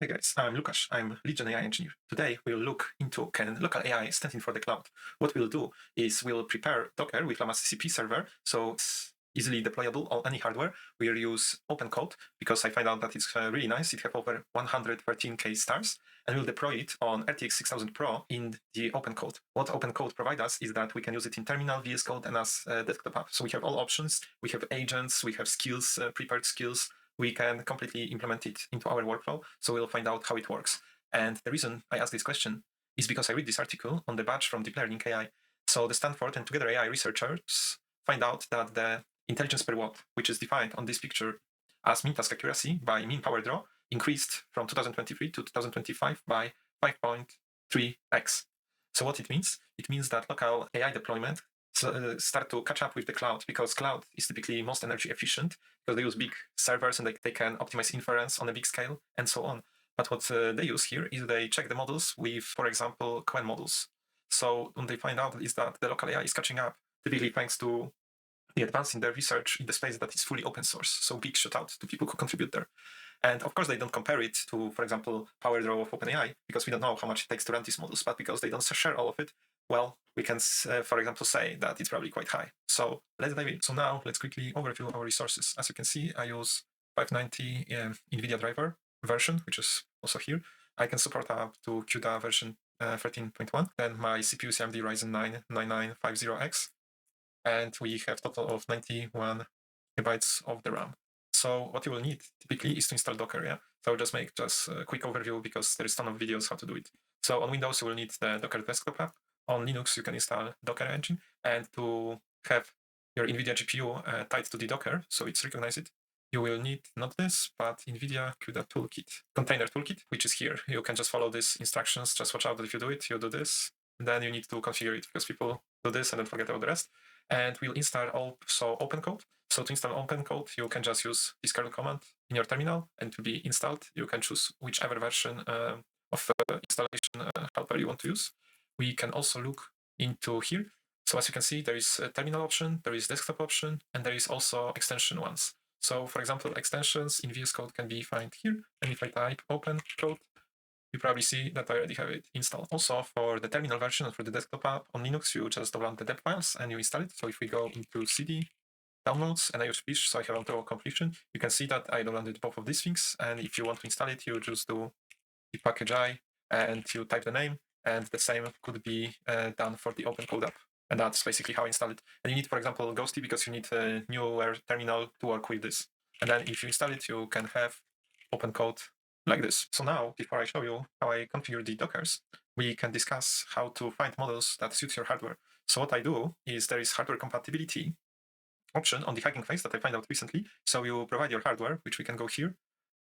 Hey guys, I'm Łukasz. I'm lead AI engineer. Today we'll look into can local AI standing for the cloud. What we'll do is we'll prepare Docker with llama.cpp server, so it's easily deployable on any hardware. We'll use OpenCode because I find out that it's really nice. It has over 113k stars, and we'll deploy it on RTX 6000 Pro in the OpenCode. What OpenCode provides us is that we can use it in terminal, VS Code, and as a desktop app. So we have all options. We have agents, we have skills, prepared skills. We can completely implement it into our workflow. So we'll find out how it works. And the reason I ask this question is because I read this article on the badge from Deep Learning AI. So the Stanford and Together AI researchers find out that the intelligence per watt, which is defined on this picture as mean task accuracy by mean power draw, increased from 2023 to 2025 by 5.3x. So what it means? It means that local AI deployment start to catch up with the cloud, because cloud is typically most energy efficient because they use big servers and they can optimize inference on a big scale and so on. But what they use here is they check the models with, for example, Qwen models. So what they find out is that the local AI is catching up, typically thanks to the advance in their research in the space that is fully open source. So big shout out to people who contribute there. And of course, they don't compare it to, for example, power draw of OpenAI, because we don't know how much it takes to run these models. But because they don't share all of it, well, we can, for example, say that it's probably quite high. So let's dive in. So now let's quickly overview our resources. As you can see, I use 590 NVIDIA driver version, which is also here. I can support up to CUDA version 13.1. Then my CPU is AMD Ryzen 9 9950X. And we have total of 91 gigabytes of the RAM. So what you will need typically is to install Docker, yeah? So I'll just make a quick overview because there is a ton of videos how to do it. So on Windows, you will need the Docker desktop app. On Linux, you can install Docker engine. And to have your NVIDIA GPU tied to the Docker, so it's recognized, you will need not this, but NVIDIA CUDA toolkit, container toolkit, which is here. You can just follow these instructions. Just watch out that if you do it, you do this. Then you need to configure it because people do this and then forget about the rest. And we'll install also OpenCode. So to install OpenCode, you can just use this curl command in your terminal and to be installed. You can choose whichever version of installation helper you want to use. We can also look into here. So as you can see, there is a terminal option, there is desktop option, and there is also extension ones. So for example, extensions in VS Code can be found here. And if I type OpenCode, you probably see that I already have it installed. Also, for the terminal version and for the desktop app on Linux, you just download the deb files and you install it. So if we go into CD, downloads, and I use fish, so I have auto completion, you can see that I downloaded both of these things. And if you want to install it, you just do the package I and you type the name, and the same could be done for the OpenCode app. And that's basically how I install it. And you need, for example, Ghosty because you need a newer terminal to work with this. And then if you install it, you can have OpenCode like this. So now, before I show you how I configure the Dockers, we can discuss how to find models that suits your hardware. So what I do is there is hardware compatibility option on the Hugging Face that I found out recently. So you provide your hardware, which we can go here.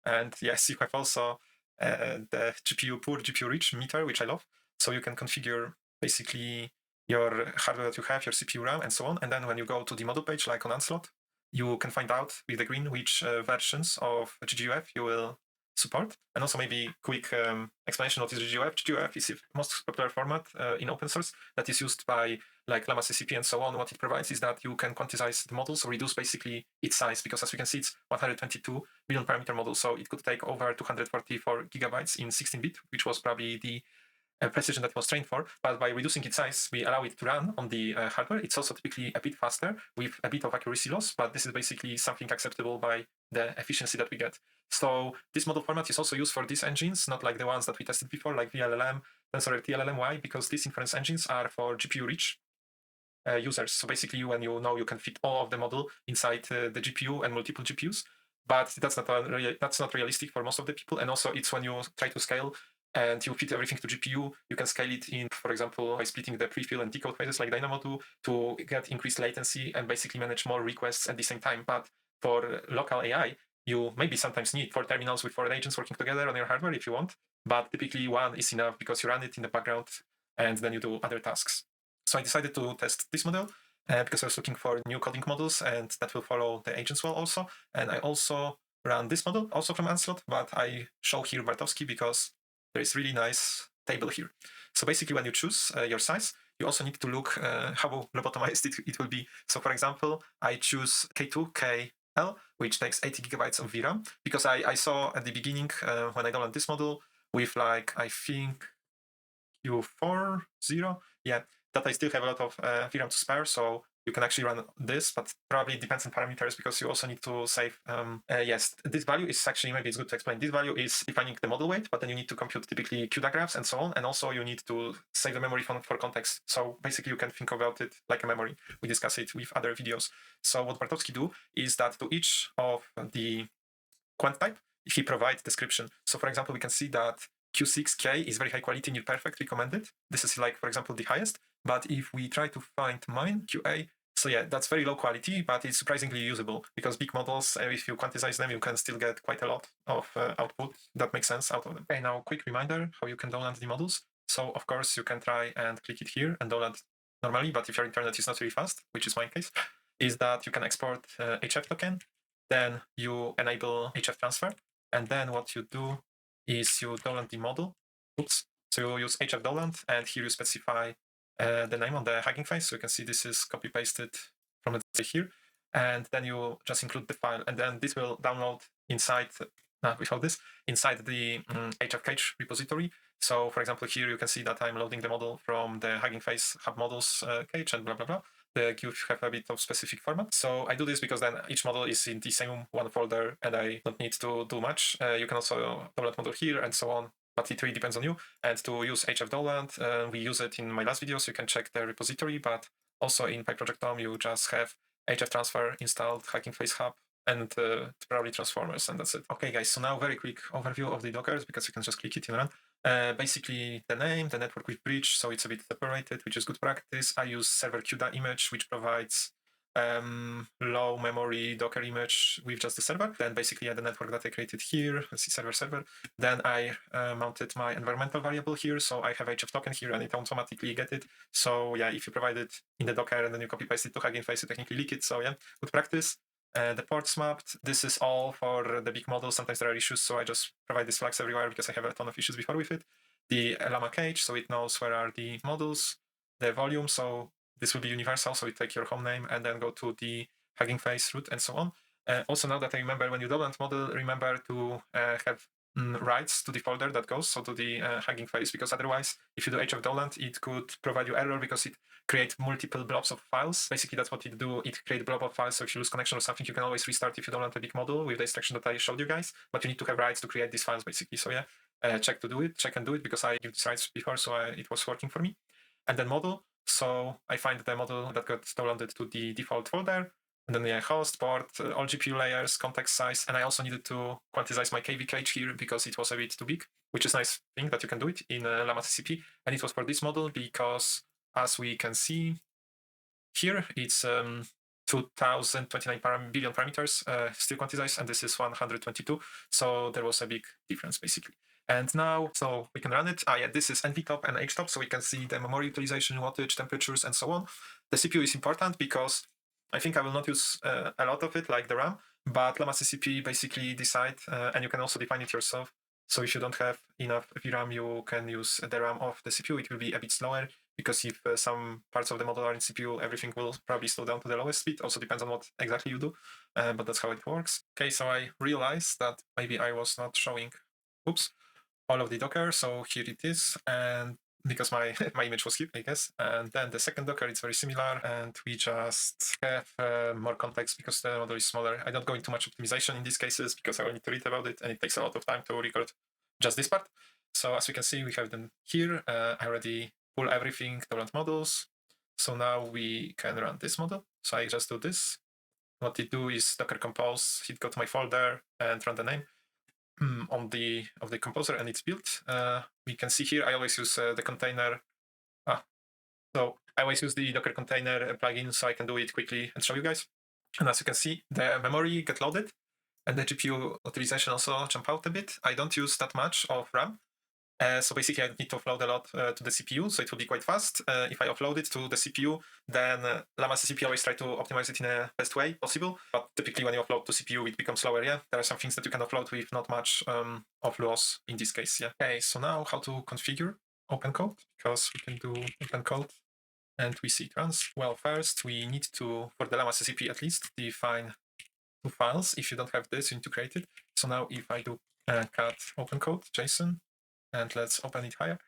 And yes, you have also the GPU poor, GPU rich meter, which I love. So you can configure basically your hardware that you have, your CPU RAM, and so on. And then when you go to the model page, like on Onslaught, you can find out with the green which versions of GGUF you will support. And also maybe quick explanation what is GGUF. GGUF is the most popular format in open source that is used by like llama.cpp and so on. What it provides is that you can quantize the model, so reduce basically its size, because as we can see, it's 122 billion parameter model. So it could take over 244 gigabytes in 16-bit, which was probably the precision that it was trained for. But by reducing its size, we allow it to run on the hardware. It's also typically a bit faster with a bit of accuracy loss, but this is basically something acceptable by the efficiency that we get. So this model format is also used for these engines, not like the ones that we tested before, like VLLM, TensorRT-LLM. Why? Because these inference engines are for GPU-rich users. So basically, when you know you can fit all of the model inside the GPU and multiple GPUs, but that's not realistic for most of the people. And also, it's when you try to scale and you fit everything to GPU, you can scale it in, for example, by splitting the prefill and decode phases like Dynamo do to get increased latency and basically manage more requests at the same time. But for local AI, you maybe sometimes need 4 terminals with 4 agents working together on your hardware if you want, but typically 1 is enough because you run it in the background and then you do other tasks. So I decided to test this model because I was looking for new coding models and that will follow the agents well also. And I also ran this model also from Onslaught, but I show here Bartowski because there is really nice table here. So basically when you choose your size, you also need to look how lobotomized it will be. So for example, I choose K2, K L, which takes 80 gigabytes of VRAM, because I saw at the beginning when I downloaded this model with like, I think Q40, yeah, that I still have a lot of VRAM to spare, so you can actually run this, but probably depends on parameters because you also need to save. Yes, this value is actually, maybe it's good to explain. This value is defining the model weight, but then you need to compute typically Q diagrams and so on. And also you need to save the memory for context. So basically you can think about it like a memory. We discuss it with other videos. So what Bartowski do is that to each of the quant type, he provides description. So for example, we can see that Q6K is very high quality, near perfect, recommended. This is like, for example, the highest. But if we try to find mine, QA, so yeah, that's very low quality, but it's surprisingly usable because big models, if you quantize them, you can still get quite a lot of output that makes sense out of them. Okay, now quick reminder how you can download the models. So of course you can try and click it here and download normally, but if your internet is not really fast, which is my case, is that you can export HF token, then you enable HF transfer, and then what you do is you download the model. Oops. So you use HF download, and here you specify the name on the Hugging Face. So you can see this is copy pasted from here, and then you just include the file, and then this will download inside. Without this, inside the HF cage repository. So for example, here you can see that I'm loading the model from the Hugging Face Hub models cage and blah blah blah. The GGUF have a bit of specific format. So I do this because then each model is in the same one folder and I don't need to do much. You can also download model here and so on, but it really depends on you. And to use HF download, we use it in my last video, so you can check the repository, but also in PyProject.com, you just have HF transfer installed, Hugging Face Hub, and probably transformers, and that's it. Okay, guys, so now very quick overview of the Dockers, because you can just click it and run. Basically, the name, the network with bridge, so it's a bit separated, which is good practice. I use server QDA image, which provides low memory Docker image with just the server. Then basically the network that I created here, let's see, server. Then I mounted my environmental variable here, so I have HF token here and it automatically get it. So yeah, if you provide it in the Docker and then you copy paste it to Hugging Face, you technically leak it. So yeah, good practice. The ports mapped, this is all for the big models. Sometimes there are issues, so I just provide these flags everywhere because I have a ton of issues before with it. The llama cage, so it knows where are the models. The volume, so this will be universal, so you take your home name and then go to the Hugging Face root and so on. Also, now that I remember, when you download model, remember to have writes to the folder that goes, so to the Hugging Face, because otherwise, if you do HF download, it could provide you error because it creates multiple blobs of files. Basically, that's what it do. It creates blob of files, so if you lose connection or something, you can always restart if you download a big model with the instruction that I showed you guys, but you need to have writes to create these files, basically. So yeah, check and do it, because I gave these writes before, so it was working for me. And then model, so I find the model that got downloaded to the default folder, and then host, port, all GPU layers, context size, and I also needed to quantize my KV cage here because it was a bit too big, which is a nice thing that you can do it in llama.cpp, and it was for this model because, as we can see here, it's 2029 billion parameters still quantized, and this is 122, so there was a big difference basically. And now, so we can run it. Yeah, this is nvtop and htop, so we can see the memory utilization, wattage, temperatures, and so on. The CPU is important because I think I will not use a lot of it, like the RAM, but llama.cpp basically decide, and you can also define it yourself. So if you don't have enough VRAM, you can use the RAM of the CPU. It will be a bit slower because if some parts of the model are in CPU, everything will probably slow down to the lowest speed. Also depends on what exactly you do, but that's how it works. Okay, so I realized that maybe I was not showing, all of the Docker. So here it is, and because my image was here, I guess. And then the second Docker, it's very similar, and we just have more context because the model is smaller. I don't go into much optimization in these cases because I will need to read about it, and it takes a lot of time to record just this part. So as we can see, we have them here. I already pull everything, download models. So now we can run this model. So I just do this. What it do is Docker compose, hit go to my folder and run the name of the composer, and it's built. We can see here I always use the container. So I always use the Docker container plugin so I can do it quickly and show you guys. And as you can see, the memory get loaded and the GPU utilization also jump out a bit. I don't use that much of RAM. So basically I need to offload a lot to the CPU, so it will be quite fast. If I offload it to the CPU, then llama.cpp always try to optimize it in the best way possible. But typically when you offload to CPU, it becomes slower, yeah. There are some things that you can offload with not much of loss in this case, yeah. Okay, so now how to configure OpenCode, because we can do OpenCode and we see it runs. Well, first we need to, for the llama.cpp at least, define two files. If you don't have this, you need to create it. So now if I do cat OpenCode JSON, and let's open it higher.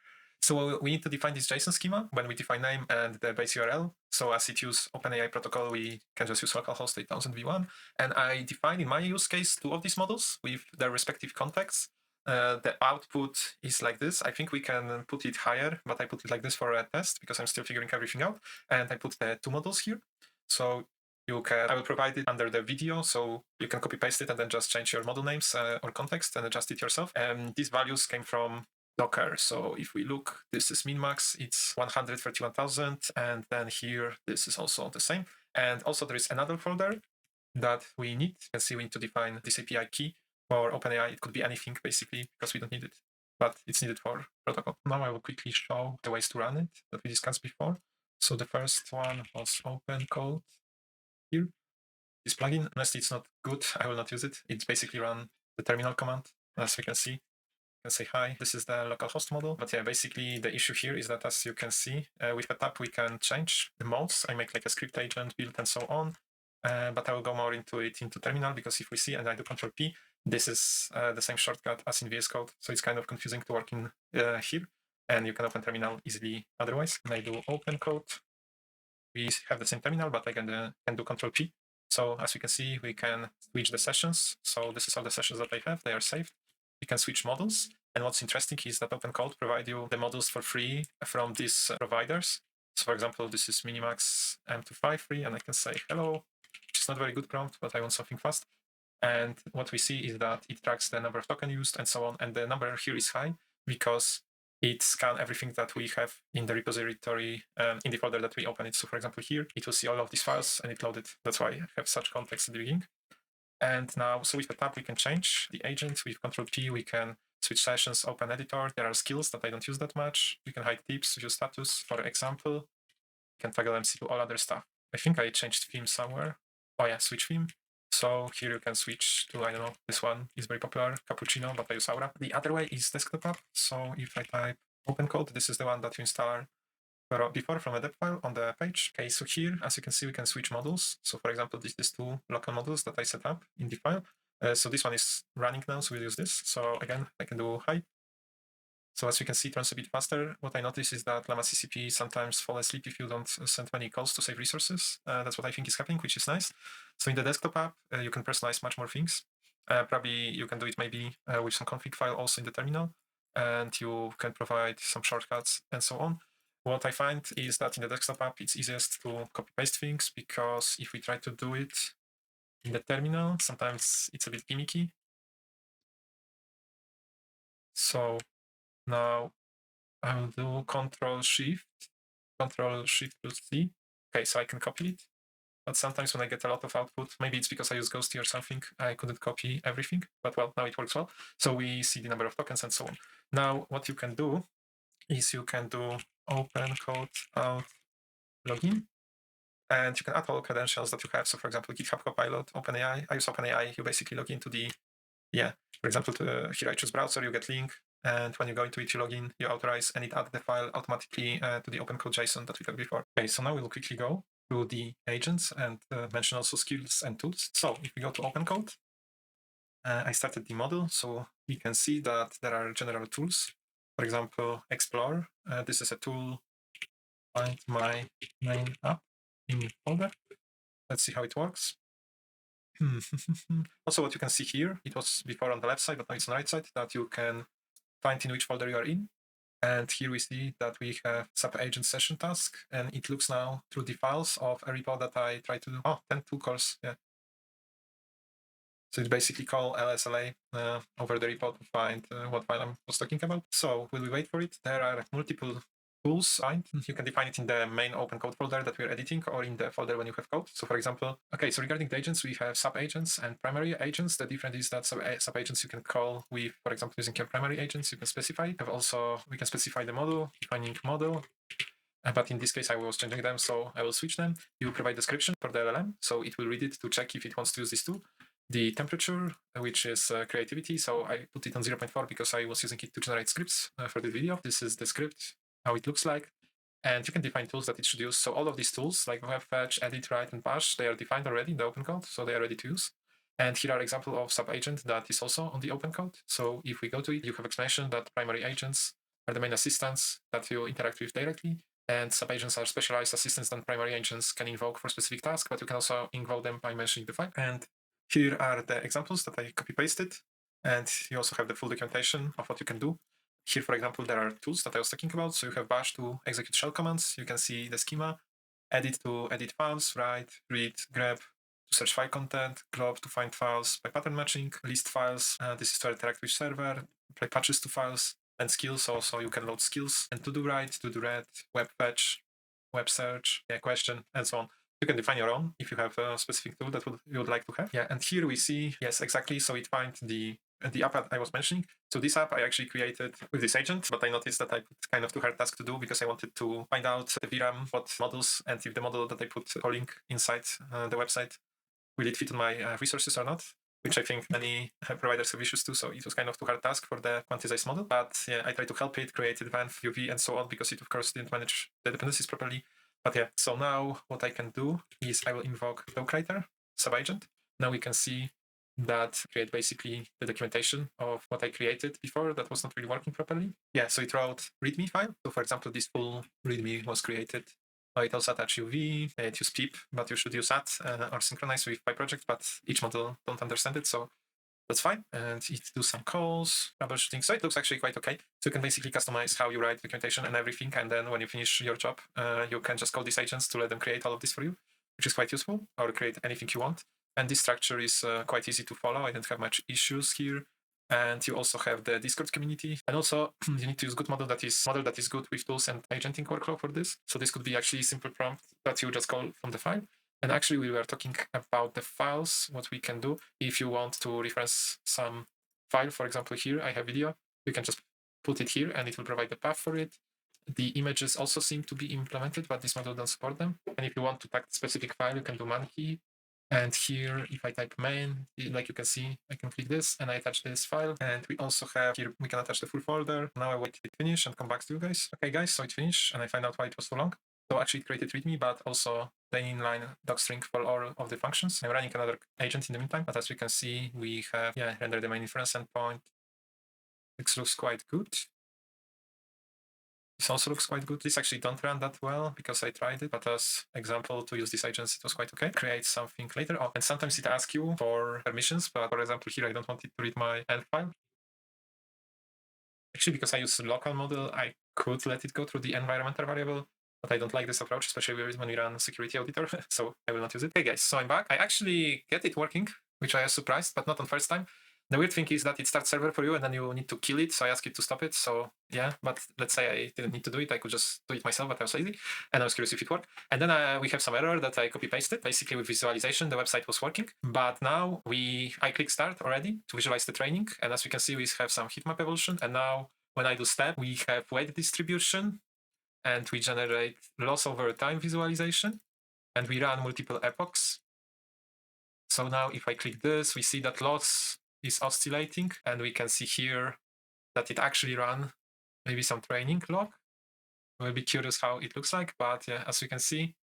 So we need to define this JSON schema when we define name and the base URL. So as it uses OpenAI protocol, we can just use localhost 8000 v1. And I define in my use case 2 of these models with their respective contexts. The output is like this. I think we can put it higher, but I put it like this for a test because I'm still figuring everything out. And I put the 2 models here. So I will provide it under the video, so you can copy paste it and then just change your model names or context and adjust it yourself. And these values came from Docker. So if we look, this is min-max, it's 131,000. And then here, this is also the same. And also there is another folder that we need. You can see we need to define this API key for OpenAI. It could be anything basically because we don't need it, but it's needed for protocol. Now I will quickly show the ways to run it that we discussed before. So the first one was OpenCode here. This plugin, honestly, it's not good. I will not use it. It's basically run the terminal command, as we can see. Can say hi. This is the localhost model. But yeah, basically the issue here is that as you can see, with a tab we can change the modes. I make like a script agent build and so on. But I will go more into it into terminal because if we see and I do Control P, this is the same shortcut as in VS Code. So it's kind of confusing to work in here. And you can open terminal easily otherwise. When I do OpenCode, we have the same terminal, but I can do Control P. So as you can see, we can switch the sessions. So this is all the sessions that I have. They are saved. You can switch models. And what's interesting is that OpenCode provide you the models for free from these providers. So for example, this is Minimax M25 free, and I can say hello, which is not very good prompt, but I want something fast. And what we see is that it tracks the number of tokens used and so on. And the number here is high because it scans everything that we have in the repository in the folder that we open it. So for example, here, it will see all of these files and it loaded. That's why I have such context at the beginning. And now, so with the tab, we can change the agent. With Control P, we can switch sessions, open editor. There are skills that I don't use that much. We can hide tips, view status, for example. We can toggle MC to all other stuff. I think I changed theme somewhere. Oh yeah, switch theme. So here you can switch to, I don't know, this one is very popular, Cappuccino, but I use Aura. The other way is desktop app. So if I type OpenCode, this is the one that you install before from a dev file on the page. Okay, so here, as you can see, we can switch models. So for example, these 2 local models that I set up in the file. So this one is running now, so we'll use this. So again, I can do hi. So as you can see, it runs a bit faster. What I notice is that llamaCpp sometimes fall asleep if you don't send many calls to save resources. That's what I think is happening, which is nice. So in the desktop app, you can personalize much more things. Probably you can do it maybe with some config file also in the terminal, and you can provide some shortcuts and so on. What I find is that in the desktop app, it's easiest to copy paste things because if we try to do it in the terminal, sometimes it's a bit gimmicky. So now I will do Control Shift plus C. Okay, so I can copy it. But sometimes when I get a lot of output, maybe it's because I use Ghosty or something, I couldn't copy everything. But well, now it works well. So we see the number of tokens and so on. Now, what you can do is you can do OpenCode out login. And you can add all credentials that you have. So for example, GitHub Copilot, OpenAI. I use OpenAI. You basically log into the, for example, here I choose browser, you get link. And when you go into it, you log in, you authorize, and it adds the file automatically to the OpenCode JSON that we had before. Okay, so now we'll quickly go through the agents and mention also skills and tools. So if we go to OpenCode, I started the model. So we can see that there are general tools. For example, Explore. This is a tool, find my main app in folder. Let's see how it works. Also, what you can see here, it was before on the left side, but now it's on the right side, that you can find in which folder you are in. And here we see that we have sub-agent session task, and it looks now through the files of a repo that I tried to do. 10 tool calls, yeah. So it basically call LSLA over the repo to find what file I was talking about. So will we wait for it? There are multiple tools. You can define it in the main OpenCode folder that we're editing or in the folder when you have code. So for example, okay, so regarding the agents, we have sub-agents and primary agents. The difference is that sub-agents you can call with, for example, using your primary agents, you can specify. We can specify the model, defining model. But in this case, I was changing them, so I will switch them. You provide description for the LLM, so it will read it to check if it wants to use this tool. The temperature, which is creativity, so I put it on 0.4 because I was using it to generate scripts for the video. This is the script, how it looks like. And you can define tools that it should use. So all of these tools, like web fetch, edit, write, and bash, they are defined already in the OpenCode, so they are ready to use. And here are example of sub-agent that is also on the OpenCode. So if we go to it, you have explanation that primary agents are the main assistants that you interact with directly. And sub-agents are specialized assistants that primary agents can invoke for specific tasks, but you can also invoke them by mentioning the file. And here are the examples that I copy-pasted. And you also have the full documentation of what you can do. Here, for example, there are tools that I was talking about. So you have bash to execute shell commands. You can see the schema, edit to edit files, write, read, grab, to search file content, glob to find files by pattern matching, list files. This is to interact with server, apply patches to files, and skills. Also, you can load skills and to do write, to do read, web fetch, web search, question, and so on. You can define your own if you have a specific tool that you would like to have. Yeah, and here we see, yes, exactly. So it finds the app that I was mentioning. So this app I actually created with this agent, but I noticed that I put kind of too hard task to do because I wanted to find out the VRAM, what models, and if the model that I put calling inside the website, will it fit on my resources or not? Which I think many providers have issues too. So it was kind of too hard task for the quantized model. But yeah, I tried to help it, create advanced UV and so on, because it of course didn't manage the dependencies properly. But yeah, so now what I can do is I will invoke doc-writer sub-agent. Now we can see that create basically the documentation of what I created before that was not really working properly. Yeah, so it wrote README file. So for example, this full README was created. It also attach UV, it use PIP, but you should use that or synchronize with PyProject, but each model don't understand it, so that's fine. And it do some calls, troubleshooting. So it looks actually quite okay. So you can basically customize how you write documentation and everything. And then when you finish your job, you can just call these agents to let them create all of this for you, which is quite useful, or create anything you want. And this structure is quite easy to follow. I didn't have much issues here. And you also have the Discord community. And also you need to use good model that is good with tools and agenting workflow for this. So this could be actually simple prompt that you just call from the file. And actually we were talking about the files, what we can do. If you want to reference some file, for example, here I have video, you can just put it here and it will provide the path for it. The images also seem to be implemented, but this model doesn't support them. And if you want to tag specific file, you can do man key. And here, if I type main, like you can see, I can click this and I attach this file. And we also have here, we can attach the full folder. Now I wait till it finish and come back to you guys. Okay, guys, so it finished and I find out why it was so long. So actually it created README, but also the inline docstring for all of the functions. I'm running another agent in the meantime, but as we can see, we have, rendered the main inference endpoint. It looks quite good. This also looks quite good. This actually don't run that well because I tried it, but as example to use these agents, it was quite okay. Create something later. Oh, and sometimes it asks you for permissions, but for example, here I don't want it to read my end file. Actually, because I use a local model, I could let it go through the environmental variable, but I don't like this approach, especially when we run security auditor, so I will not use it. Okay, guys, so I'm back. I actually get it working, which I was surprised, but not on first time. The weird thing is that it starts server for you and then you need to kill it. So I ask it to stop it. So yeah, but let's say I didn't need to do it. I could just do it myself, but I was lazy and I was curious if it worked. And then we have some error that I copy pasted. Basically with visualization, the website was working, but now I click start already to visualize the training. And as we can see, we have some heat map evolution. And now when I do step, we have weight distribution and we generate loss over time visualization and we run multiple epochs. So now if I click this, we see that loss is oscillating and we can see here that it actually ran maybe some training log. We'll be curious how it looks like, but yeah, as you can see,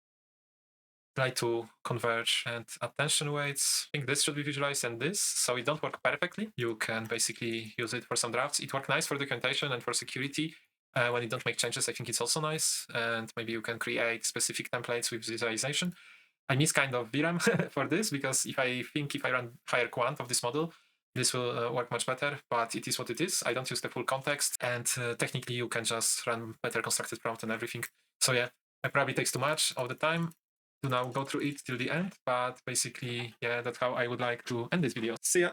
try to converge and attention weights. I think this should be visualized and this, so it don't work perfectly. You can basically use it for some drafts. It worked nice for documentation and for security. When you don't make changes, I think it's also nice. And maybe you can create specific templates with visualization. I miss kind of VRAM for this because if I run higher quant of this model, this will work much better, but it is what it is. I don't use the full context, and technically you can just run better constructed prompt and everything. So yeah, it probably takes too much of the time to now go through it till the end, but basically, yeah, that's how I would like to end this video. See ya.